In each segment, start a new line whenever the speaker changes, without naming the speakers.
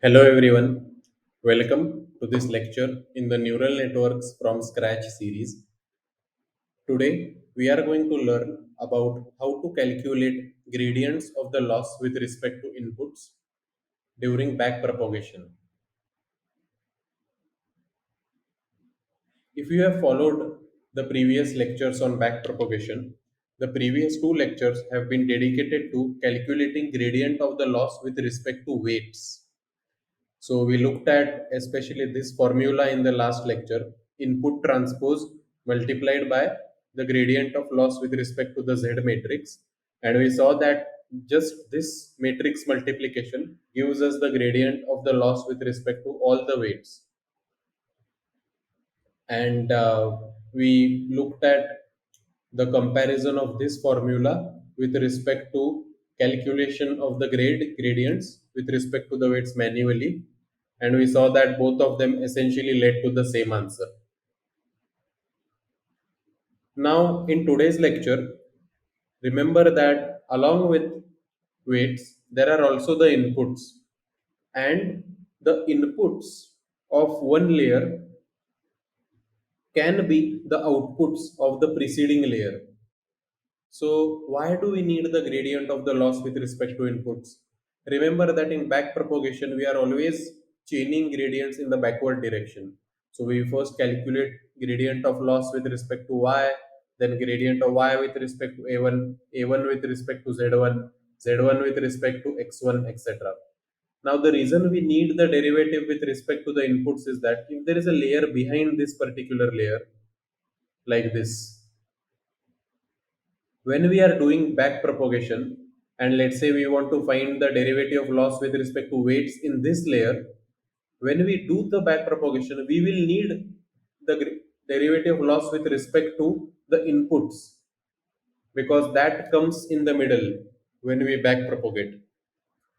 Hello everyone, welcome to this lecture in the Neural Networks from Scratch series. Today we are going to learn about how to calculate gradients of the loss with respect to inputs during backpropagation. If you have followed the previous lectures on backpropagation, the previous two lectures have been dedicated to calculating gradient of the loss with respect to weights. So we looked at especially this formula in the last lecture, input transpose multiplied by the gradient of loss with respect to the Z matrix. And we saw that just this matrix multiplication gives us the gradient of the loss with respect to all the weights. And we looked at the comparison of this formula with respect to calculation of the gradients with respect to the weights manually, and we saw that both of them essentially led to the same answer. Now in today's lecture, remember that along with weights there are also the inputs, and the inputs of one layer can be the outputs of the preceding layer. So why do we need the gradient of the loss with respect to inputs? Remember that in backpropagation, we are always chaining gradients in the backward direction. So we first calculate gradient of loss with respect to y, then gradient of y with respect to a1, a1 with respect to z1, z1 with respect to x1, etc. Now the reason we need the derivative with respect to the inputs is that if there is a layer behind this particular layer, like this, when we are doing back propagation, and let's say we want to find the derivative of loss with respect to weights in this layer, when we do the back propagation we will need the derivative of loss with respect to the inputs, because that comes in the middle when we back propagate.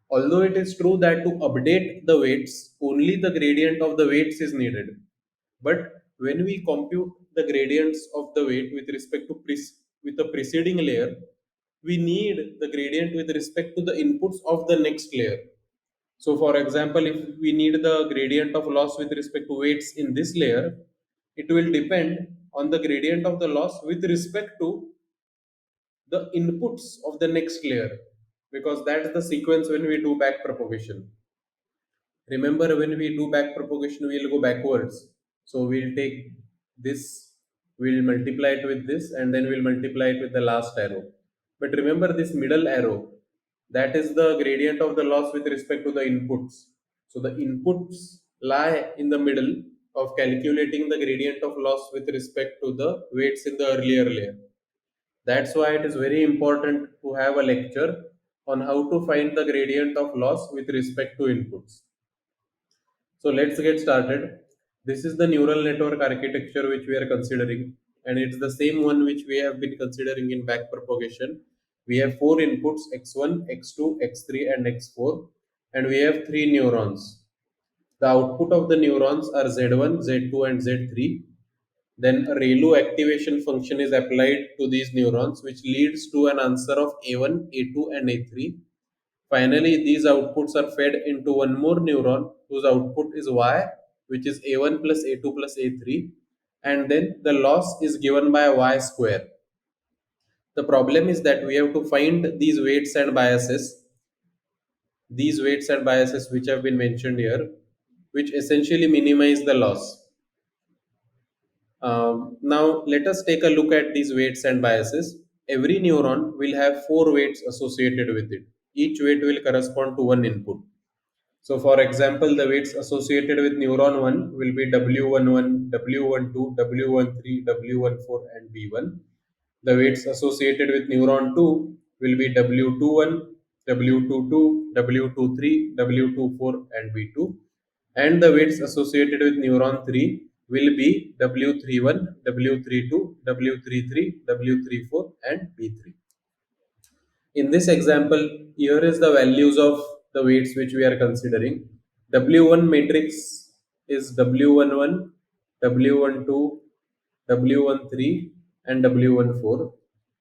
Although it is true that to update the weights, only the gradient of the weights is needed. But when we compute the gradients of the weight with respect to with the preceding layer, we need the gradient with respect to the inputs of the next layer. So for example, if we need the gradient of loss with respect to weights in this layer, it will depend on the gradient of the loss with respect to the inputs of the next layer, because that's the sequence when we do back propagation. Remember, when we do back propagation we'll go backwards, so we'll take this, we'll multiply it with this, and then we'll multiply it with the last arrow. But remember this middle arrow, that is the gradient of the loss with respect to the inputs. So the inputs lie in the middle of calculating the gradient of loss with respect to the weights in the earlier layer. That's why it is very important to have a lecture on how to find the gradient of loss with respect to inputs. So let's get started. This is the neural network architecture which we are considering, and it's the same one which we have been considering in backpropagation. We have four inputs, x1, x2, x3, and x4, and we have three neurons. The output of the neurons are z1, z2, and z3. Then a ReLU activation function is applied to these neurons, which leads to an answer of A1, A2, and A3. Finally, these outputs are fed into one more neuron whose output is Y, which is A1 plus A2 plus A3, and then the loss is given by Y square. The problem is that we have to find these weights and biases which have been mentioned here, which essentially minimize the loss. Now, let us take a look at these weights and biases. Every neuron will have four weights associated with it. Each weight will correspond to one input. So, for example, the weights associated with neuron 1 will be W11, W12, W13, W14, and B1. The weights associated with neuron 2 will be W21, W22, W23, W24, and B2. And the weights associated with neuron 3 will be W31, W32, W33, W34, and B3. In this example, here is the values of the weights which we are considering. W1 matrix is W11, W12, W13, and W14,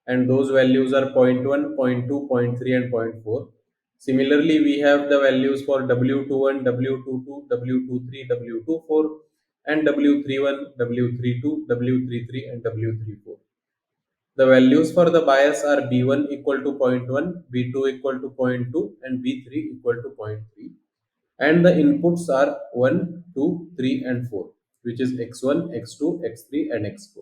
and those values are 0.1, 0.2, 0.3, and zero point 0.4. Similarly, we have the values for W21, W22, W23, W24, and W31, W32, W33, and W34. The values for the bias are B1 equal to zero point 0.1, B2 equal to zero point 0.2, and B3 equal to zero point 0.3. And the inputs are 1, 2, 3, and 4, which is x1, x2, x3, and x4.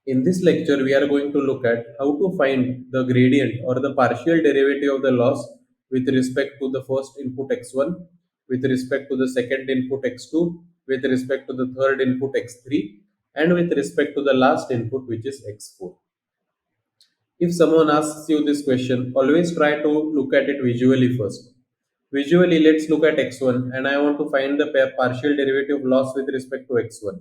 In this lecture, we are going to look at how to find the gradient or the partial derivative of the loss with respect to the first input x1, with respect to the second input x2, with respect to the third input x3, and with respect to the last input, which is x4. If someone asks you this question, always try to look at it visually first. Visually, let's look at x1, and I want to find the partial derivative loss with respect to x1.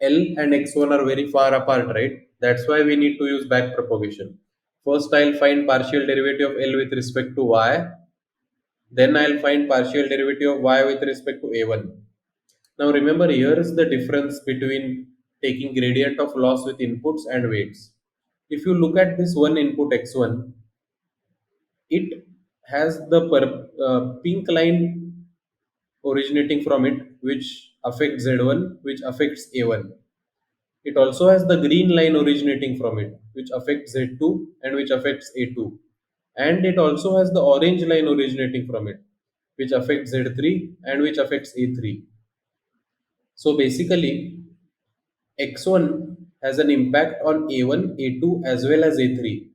L and x1 are very far apart, right? That's why we need to use back propagation. First, I'll find partial derivative of L with respect to y. Then I'll find partial derivative of y with respect to a1. Now remember, here is the difference between taking gradient of loss with inputs and weights. If you look at this one input x1, it has the pink line originating from it, which affects z1, which affects a1. It also has the green line originating from it, which affects Z2 and which affects A2. And it also has the orange line originating from it, which affects Z3 and which affects A3. So basically, X1 has an impact on A1, A2 as well as A3.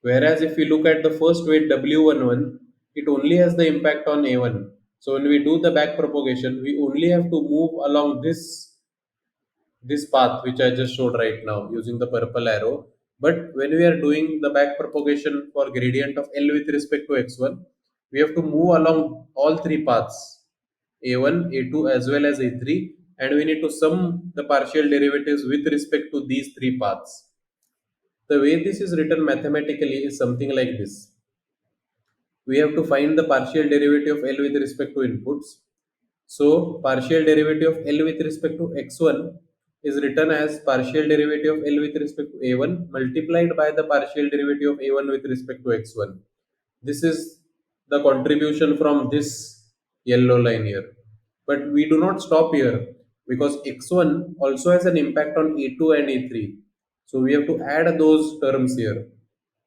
Whereas if we look at the first weight W11, it only has the impact on A1. So when we do the back propagation, we only have to move along this path which I just showed right now using the purple arrow. But when we are doing the back propagation for gradient of L with respect to x1, we have to move along all three paths, a1, a2 as well as a3, and we need to sum the partial derivatives with respect to these three paths. The way this is written mathematically is something like this. We have to find the partial derivative of L with respect to inputs. So partial derivative of L with respect to x1 is written as partial derivative of L with respect to a1 multiplied by the partial derivative of a1 with respect to x1. This is the contribution from this yellow line here. But we do not stop here because x1 also has an impact on a2 and a3. So we have to add those terms here.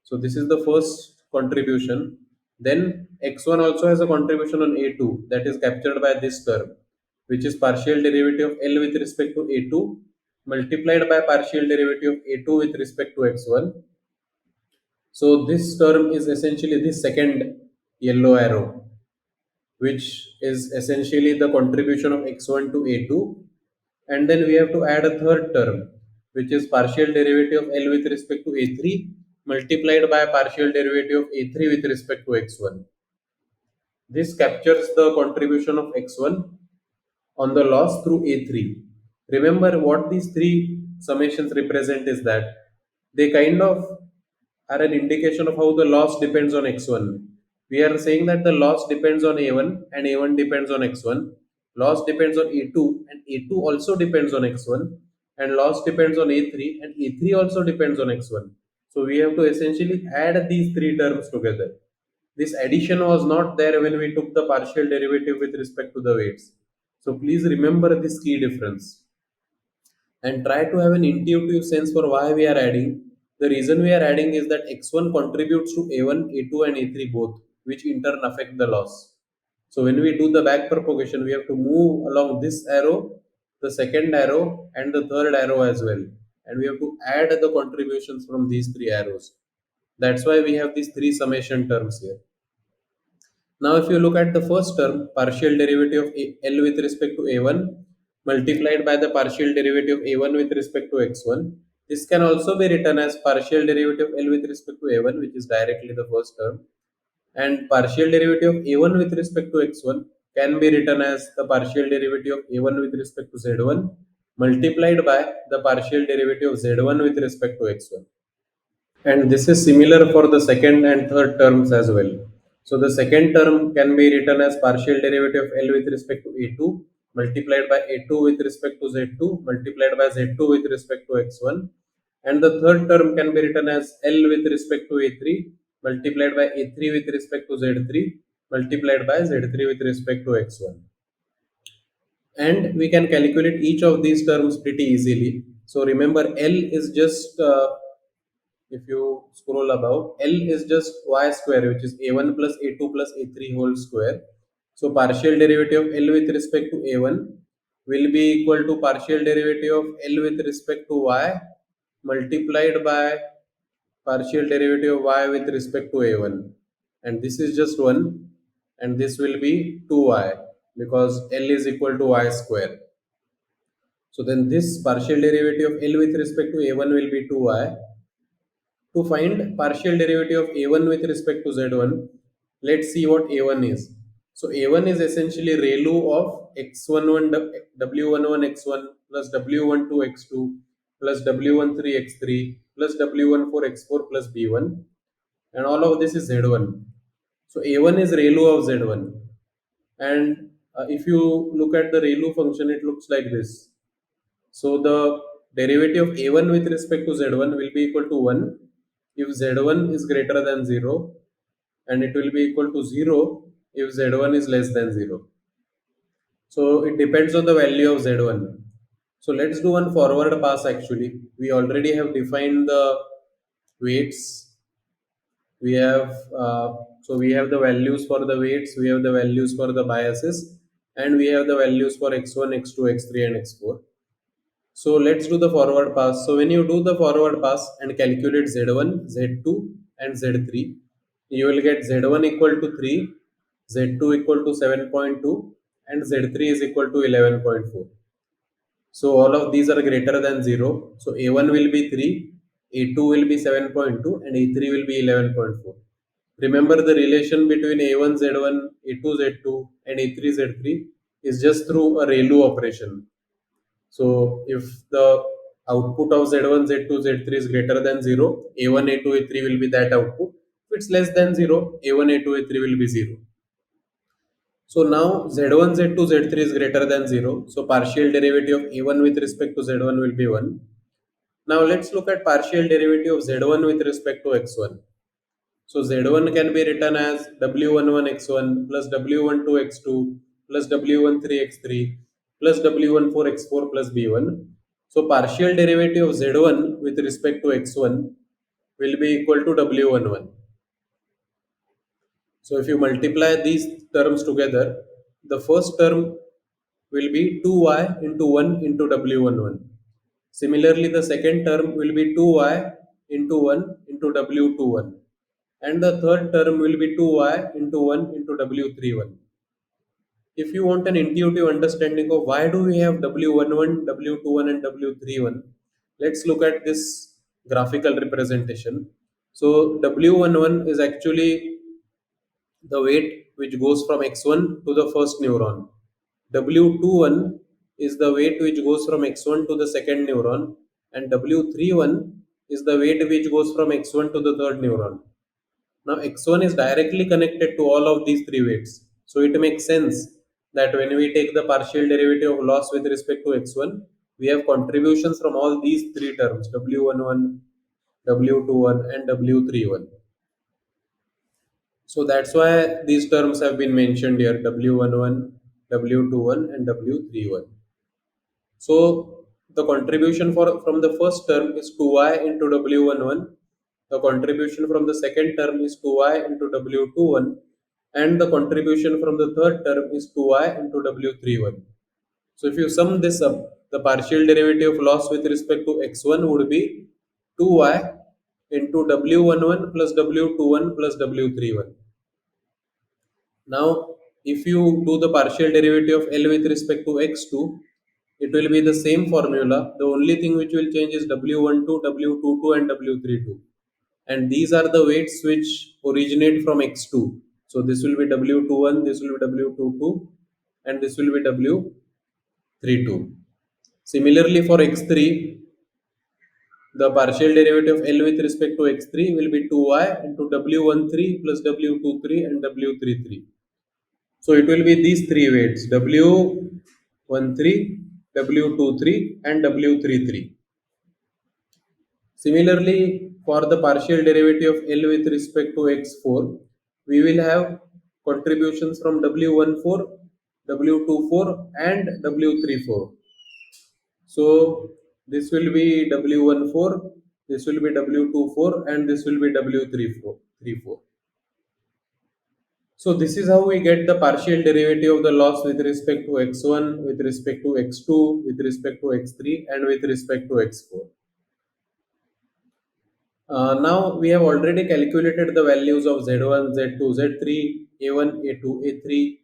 So this is the first contribution. Then x1 also has a contribution on a2 that is captured by this term, which is partial derivative of L with respect to a2 multiplied by partial derivative of a2 with respect to x1. So this term is essentially the second yellow arrow, which is essentially the contribution of x1 to a2. And then we have to add a third term, which is partial derivative of L with respect to a3 multiplied by partial derivative of a3 with respect to x1. This captures the contribution of x1 on the loss through A3. Remember what these three summations represent is that they kind of are an indication of how the loss depends on x1. We are saying that the loss depends on a1 and a1 depends on x1. Loss depends on a2 and a2 also depends on x1. And loss depends on a3 and a3 also depends on x1. So we have to essentially add these three terms together. This addition was not there when we took the partial derivative with respect to the weights. So please remember this key difference and try to have an intuitive sense for why we are adding. The reason we are adding is that x1 contributes to a1, a2 and a3 both, which in turn affect the loss. So when we do the back propagation, we have to move along this arrow, the second arrow and the third arrow as well. And we have to add the contributions from these three arrows. That's why we have these three summation terms here. Now, if you look at the first term, partial derivative of L with respect to a1 multiplied by the partial derivative of a1 with respect to x1, this can also be written as partial derivative of L with respect to a1, which is directly the first term, and partial derivative of a1 with respect to x1 can be written as the partial derivative of a1 with respect to z1 multiplied by the partial derivative of z1 with respect to x1. And this is similar for the second and third terms as well. So the second term can be written as partial derivative of L with respect to A2 multiplied by A2 with respect to Z2 multiplied by Z2 with respect to X1. And the third term can be written as L with respect to A3 multiplied by A3 with respect to Z3 multiplied by Z3 with respect to X1. And we can calculate each of these terms pretty easily. So remember, L is just if you scroll above, L is just y square, which is a1 plus a2 plus a3 whole square. So partial derivative of L with respect to a1 will be equal to partial derivative of L with respect to y multiplied by partial derivative of y with respect to a1. And this is just 1, and this will be 2y because L is equal to y square. So then this partial derivative of L with respect to a1 will be 2y. To find partial derivative of a1 with respect to z1, let's see what a1 is. So a1 is essentially ReLU of x11 w11 x1 plus w12 x2 plus w13 x3 plus w14 x4 plus b1, and all of this is z1. So a1 is ReLU of z1, and if you look at the ReLU function, it looks like this. So the derivative of a1 with respect to z1 will be equal to 1 if z1 is greater than 0, and it will be equal to 0 if z1 is less than 0. So it depends on the value of z1. So let's do one forward pass actually. We already have defined the weights. We have so we have the values for the weights, we have the values for the biases, and we have the values for x1, x2, x3, and x4. So let's do the forward pass. So when you do the forward pass and calculate Z1, Z2 and Z3, you will get Z1 equal to 3, Z2 equal to 7.2, and Z3 is equal to 11.4. So all of these are greater than 0. So A1 will be 3, A2 will be 7.2, and A3 will be 11.4. Remember, the relation between A1 Z1, A2 Z2, and A3 Z3 is just through a ReLU operation. So if the output of Z1, Z2, Z3 is greater than 0, A1, A2, A3 will be that output. If it's less than 0, A1, A2, A3 will be 0. So now Z1, Z2, Z3 is greater than 0. So partial derivative of A1 with respect to Z1 will be 1. Now let's look at partial derivative of Z1 with respect to X1. So Z1 can be written as W11 X1 plus W12 X2 plus W13 X3 plus W14 X4 plus B1. So partial derivative of Z1 with respect to X1 will be equal to W11. So if you multiply these terms together, the first term will be 2y into 1 into W11. Similarly, the second term will be 2y into 1 into W21. And the third term will be 2y into 1 into W31. If you want an intuitive understanding of why do we have W11, W21 and W31, let's look at this graphical representation. So W11 is actually the weight which goes from x1 to the first neuron. W21 is the weight which goes from x1 to the second neuron, and W31 is the weight which goes from x1 to the third neuron. Now x1 is directly connected to all of these three weights. So it makes sense that when we take the partial derivative of loss with respect to x1, we have contributions from all these three terms W11, W21 and W31. So that's why these terms have been mentioned here W11, W21 and W31. So the contribution from the first term is 2y into W11. The contribution from the second term is 2y into W21, and the contribution from the third term is 2y into W31. So if you sum this up, the partial derivative of loss with respect to x1 would be 2y into W11 plus W21 plus W31. Now, if you do the partial derivative of L with respect to x2, it will be the same formula. The only thing which will change is W12, W22 and W32. And these are the weights which originate from x2. So this will be W21, this will be W22, and this will be W32. Similarly, for x3, the partial derivative of L with respect to x3 will be 2y into W13 plus W23 and W33. So it will be these three weights W13, W23 and W33. Similarly, for the partial derivative of L with respect to x4, we will have contributions from W14, W24 and W34. So this will be W14, this will be W24 and this will be W34. So this is how we get the partial derivative of the loss with respect to x1, with respect to x2, with respect to x3 and with respect to x4. Now we have already calculated the values of Z1, Z2, Z3, A1, A2, A3,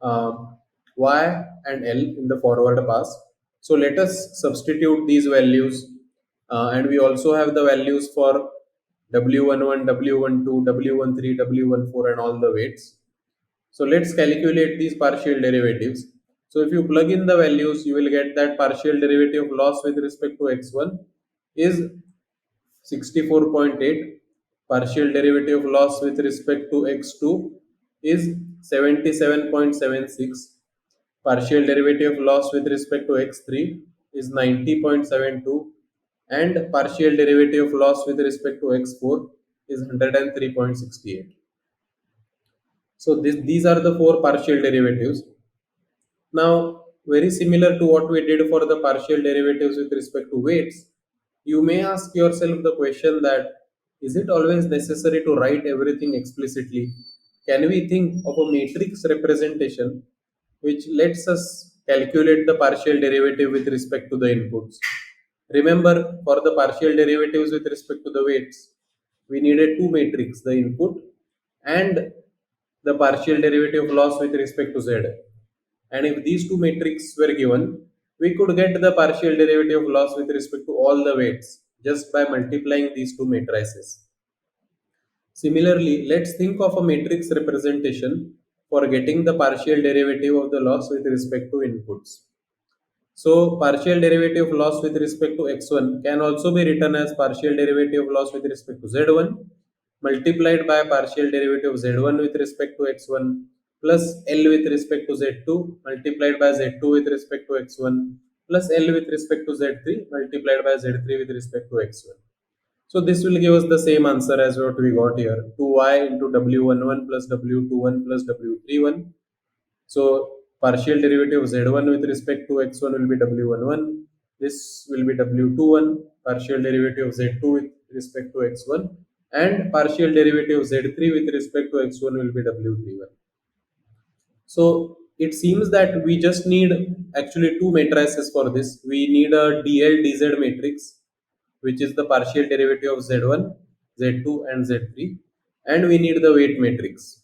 uh, Y and L in the forward pass. So let us substitute these values, and we also have the values for W11, W12, W13, W14 and all the weights. So let's calculate these partial derivatives. So if you plug in the values, you will get that partial derivative of loss with respect to x1 is 64.8. Partial derivative of loss with respect to x2 is 77.76. Partial derivative of loss with respect to x3 is 90.72 and partial derivative of loss with respect to x4 is 103.68. So these are the four partial derivatives. Now, very similar to what we did for the partial derivatives with respect to weights, you may ask yourself the question that is it always necessary to write everything explicitly? Can we think of a matrix representation which lets us calculate the partial derivative with respect to the inputs? Remember, for the partial derivatives with respect to the weights, we needed two matrix, the input and the partial derivative of loss with respect to z. And if these two matrices were given, we could get the partial derivative of loss with respect to all the weights just by multiplying these two matrices. Similarly, let's think of a matrix representation for getting the partial derivative of the loss with respect to inputs. So partial derivative of loss with respect to x1 can also be written as partial derivative of loss with respect to z1 multiplied by partial derivative of z1 with respect to x1 plus L with respect to z2 multiplied by z2 with respect to x1 plus L with respect to z3 multiplied by z3 with respect to x1. So this will give us the same answer as what we got here, 2y into w11 plus w21 plus w31. So partial derivative of z1 with respect to x1 will be w11. This will be w21. Partial derivative of z2 with respect to x1 and partial derivative of z3 with respect to x1 will be w31. So it seems that we just need actually two matrices for this. We need a dl dz matrix, which is the partial derivative of z1, z2 and z3, and we need the weight matrix.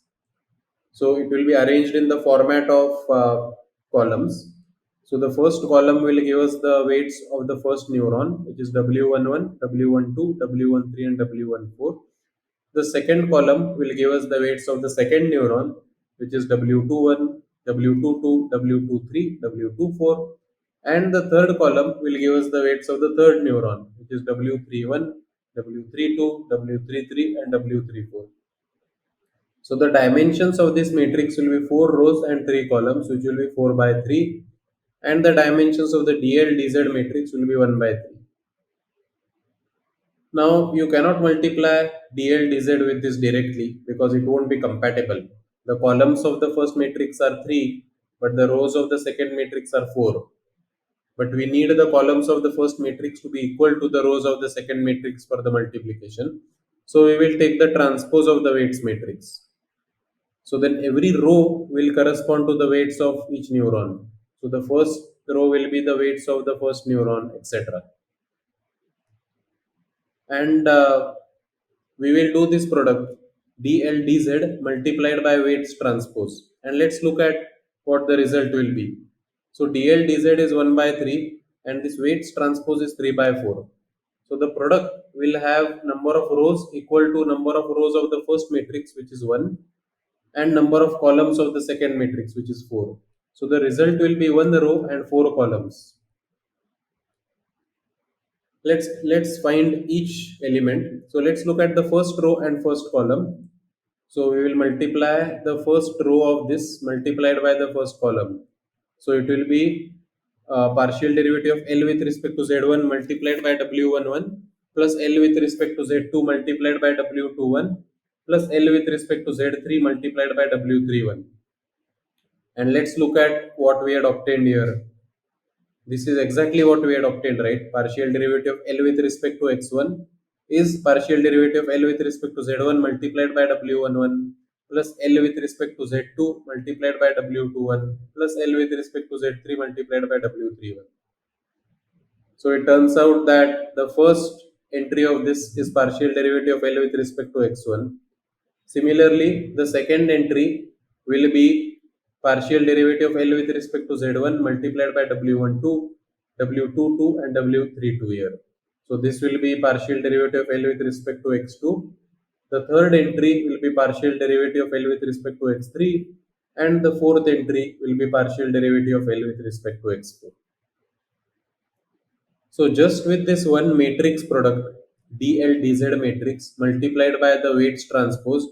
So it will be arranged in the format of columns. So the first column will give us the weights of the first neuron, which is W11, W12, W13 and W14. The second column will give us the weights of the second neuron, which is W21, W22, W23, W24. And the third column will give us the weights of the third neuron, which is W31, W32, W33 and W34. So the dimensions of this matrix will be 4 rows and 3 columns, which will be 4 by 3, and the dimensions of the DL DZ matrix will be 1 by 3. Now you cannot multiply DL DZ with this directly because it won't be compatible. The columns of the first matrix are 3, but the rows of the second matrix are 4. But we need the columns of the first matrix to be equal to the rows of the second matrix for the multiplication. So we will take the transpose of the weights matrix. So then every row will correspond to the weights of each neuron. So the first row will be the weights of the first neuron, etc. And we will do this product dl dz multiplied by weights transpose. And let's look at what the result will be. So dl dz is 1 by 3 and this weights transpose is 3 by 4. So the product will have number of rows equal to number of rows of the first matrix, which is 1, and number of columns of the second matrix, which is 4. So the result will be 1 row and 4 columns. Let's find each element. So let's look at the first row and first column. So we will multiply the first row of this multiplied by the first column. So it will be partial derivative of L with respect to Z1 multiplied by W11 plus L with respect to Z2 multiplied by W21 plus L with respect to Z3 multiplied by W31. And let's look at what we had obtained here. This is exactly what we had obtained, right? Partial derivative of L with respect to x1 is partial derivative of L with respect to z1 multiplied by w11 plus L with respect to z2 multiplied by w21 plus L with respect to z3 multiplied by w31. So it turns out that the first entry of this is partial derivative of L with respect to x1. Similarly, the second entry will be partial derivative of L with respect to Z1 multiplied by W12, W22 and W32 here. So this will be partial derivative of L with respect to x2. The third entry will be partial derivative of L with respect to x3 and the fourth entry will be partial derivative of L with respect to x4. So just with this one matrix product, DL matrix multiplied by the weights transpose,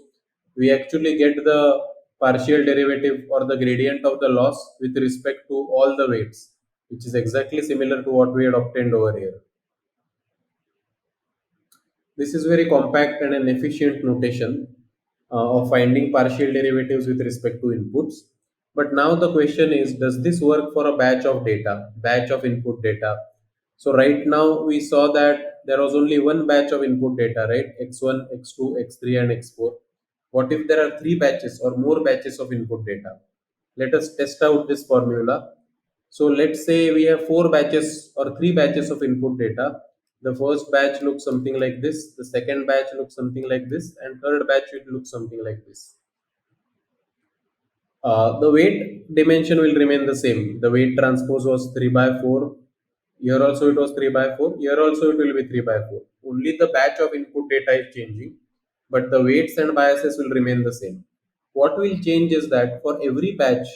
we actually get the partial derivative or the gradient of the loss with respect to all the weights, which is exactly similar to what we had obtained over here. This is very compact and an efficient notation of finding partial derivatives with respect to inputs. But now the question is, does this work for a batch of data, batch of input data? So right now we saw that there was only one batch of input data, right? X1, X2, X3 and X4. What if there are three batches or more batches of input data? Let us test out this formula. So let's say we have four batches or three batches of input data. The first batch looks something like this, the second batch looks something like this, and third batch will look something like this. The weight dimension will remain the same. The weight transpose was 3 by 4. Here also it was 3 by 4. Here also it will be 3 by 4. Only the batch of input data is changing, but the weights and biases will remain the same. What will change is that for every batch,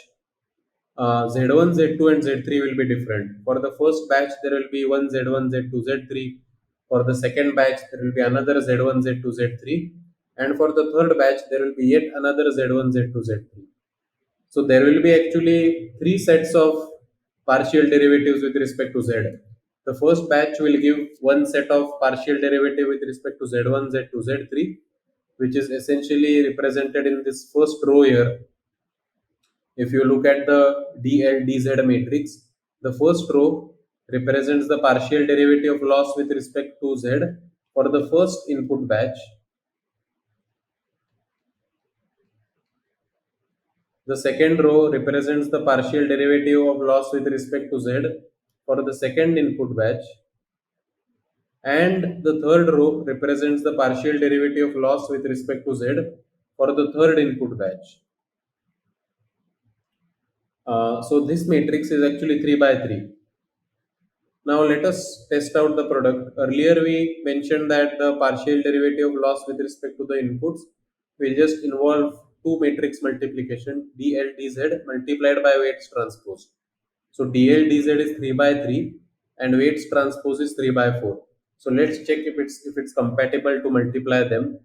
Z1, Z2 and Z3 will be different. For the first batch, there will be one Z1, Z2, Z3. For the second batch, there will be another Z1, Z2, Z3. And for the third batch, there will be yet another Z1, Z2, Z3. So there will be actually three sets of partial derivatives with respect to Z. The first batch will give one set of partial derivative with respect to Z1, Z2, Z3, which is essentially represented in this first row here. If you look at the DLDZ matrix, the first row represents the partial derivative of loss with respect to Z for the first input batch. The second row represents the partial derivative of loss with respect to Z for the second input batch. And the third row represents the partial derivative of loss with respect to Z for the third input batch. So this matrix is actually 3 by 3. Now let us test out the product. Earlier we mentioned that the partial derivative of loss with respect to the inputs will just involve two matrix multiplication DLDZ multiplied by weights transpose. So DLDZ is 3 by 3 and weights transpose is 3 by 4. So let's check if it's compatible to multiply them.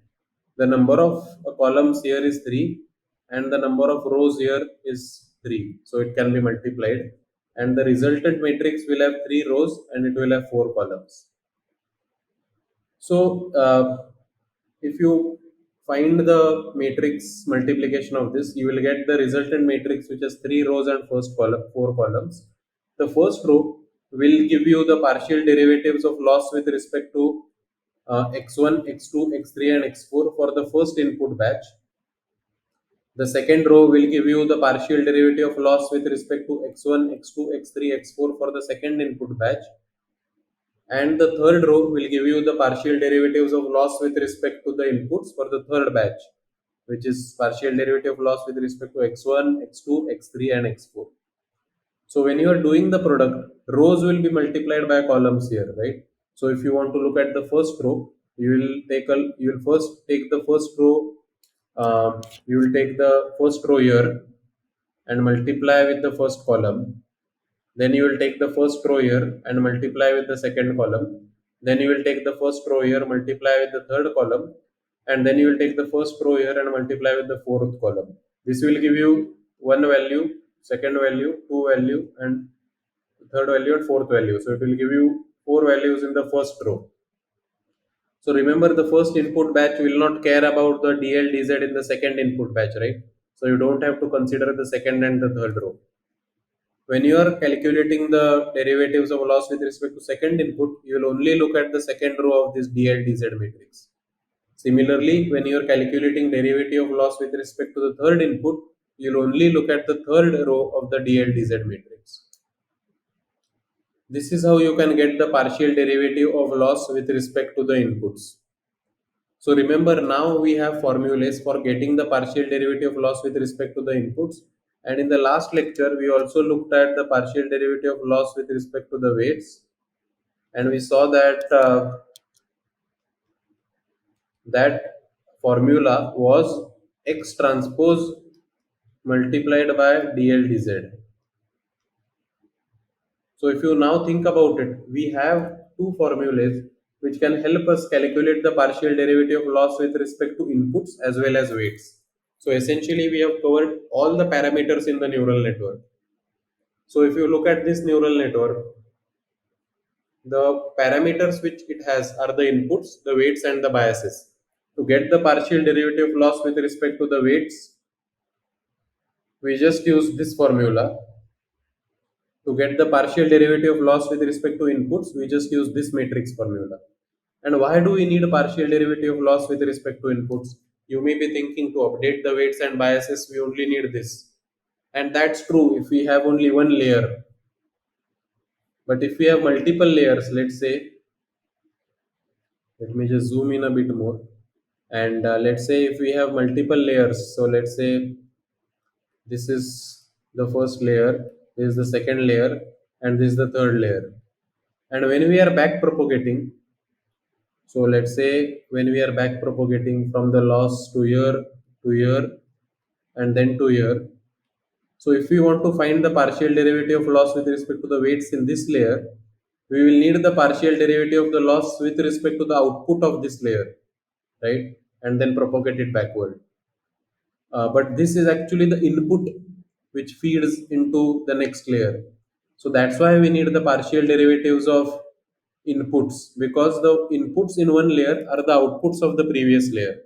The number of columns here is 3 and the number of rows here is 3. So it can be multiplied and the resultant matrix will have 3 rows and it will have 4 columns. So if you find the matrix multiplication of this, you will get the resultant matrix which has 3 rows and first column 4 columns. The first row will give you the partial derivatives of loss with respect to x1, x2, x3 and x4 for the first input batch. The second row will give you the partial derivative of loss with respect to x1, x2, x3, x4 for the second input batch. And the third row will give you the partial derivatives of loss with respect to the inputs for the third batch, which is partial derivative of loss with respect to x1, x2, x3 and x4. So when you are doing the product, rows will be multiplied by columns here, right? So if you want to look at the first row, you will first take the first row, you will take the first row here and multiply with the first column. Then you will take the first row here and multiply with the second column. Then you will take the first row here, multiply with the third column. And then you will take the first row here and multiply with the fourth column. This will give you one value, second value, two value, and third value and fourth value. So it will give you four values in the first row. So remember, the first input batch will not care about the DL DZ in the second input batch, right? So you don't have to consider the second and the third row. When you are calculating the derivatives of loss with respect to second input, you will only look at the second row of this DL DZ matrix. Similarly, when you are calculating derivative of loss with respect to the third input, you will only look at the third row of the DL DZ matrix. This is how you can get the partial derivative of loss with respect to the inputs. So remember, now we have formulas for getting the partial derivative of loss with respect to the inputs. And in the last lecture, we also looked at the partial derivative of loss with respect to the weights. And we saw that that formula was x transpose multiplied by dl dz. So if you now think about it, we have two formulas which can help us calculate the partial derivative of loss with respect to inputs as well as weights. So essentially we have covered all the parameters in the neural network. So if you look at this neural network, the parameters which it has are the inputs, the weights and the biases. To get the partial derivative of loss with respect to the weights, we just use this formula. To get the partial derivative of loss with respect to inputs, we just use this matrix formula. And why do we need a partial derivative of loss with respect to inputs? You may be thinking, to update the weights and biases, we only need this. And that's true if we have only one layer. But if we have multiple layers, let's say, let me just zoom in a bit more. And let's say if we have multiple layers, so let's say this is the first layer, this is the second layer, and this is the third layer. And when we are back propagating, so let's say when we are back propagating from the loss to here, and then to here. So if we want to find the partial derivative of loss with respect to the weights in this layer, we will need the partial derivative of the loss with respect to the output of this layer, right? And then propagate it backward. But this is actually the input which feeds into the next layer. So that's why we need the partial derivatives of inputs, because the inputs in one layer are the outputs of the previous layer.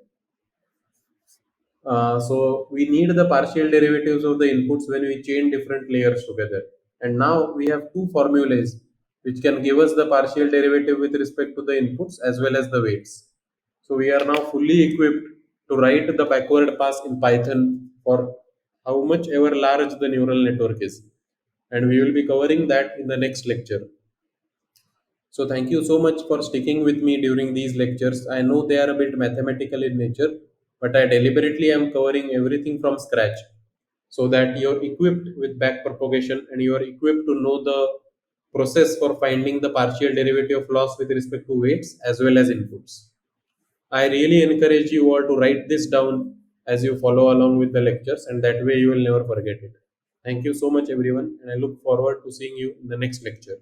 So we need the partial derivatives of the inputs when we chain different layers together. And now we have two formulas which can give us the partial derivative with respect to the inputs as well as the weights. So we are now fully equipped to write the backward pass in Python for how much ever large the neural network is. And we will be covering that in the next lecture. So thank you so much for sticking with me during these lectures. I know they are a bit mathematical in nature, but I deliberately am covering everything from scratch so that you're equipped with back propagation and you are equipped to know the process for finding the partial derivative of loss with respect to weights as well as inputs. I really encourage you all to write this down as you follow along with the lectures, and that way you will never forget it. Thank you so much, everyone, and I look forward to seeing you in the next lecture.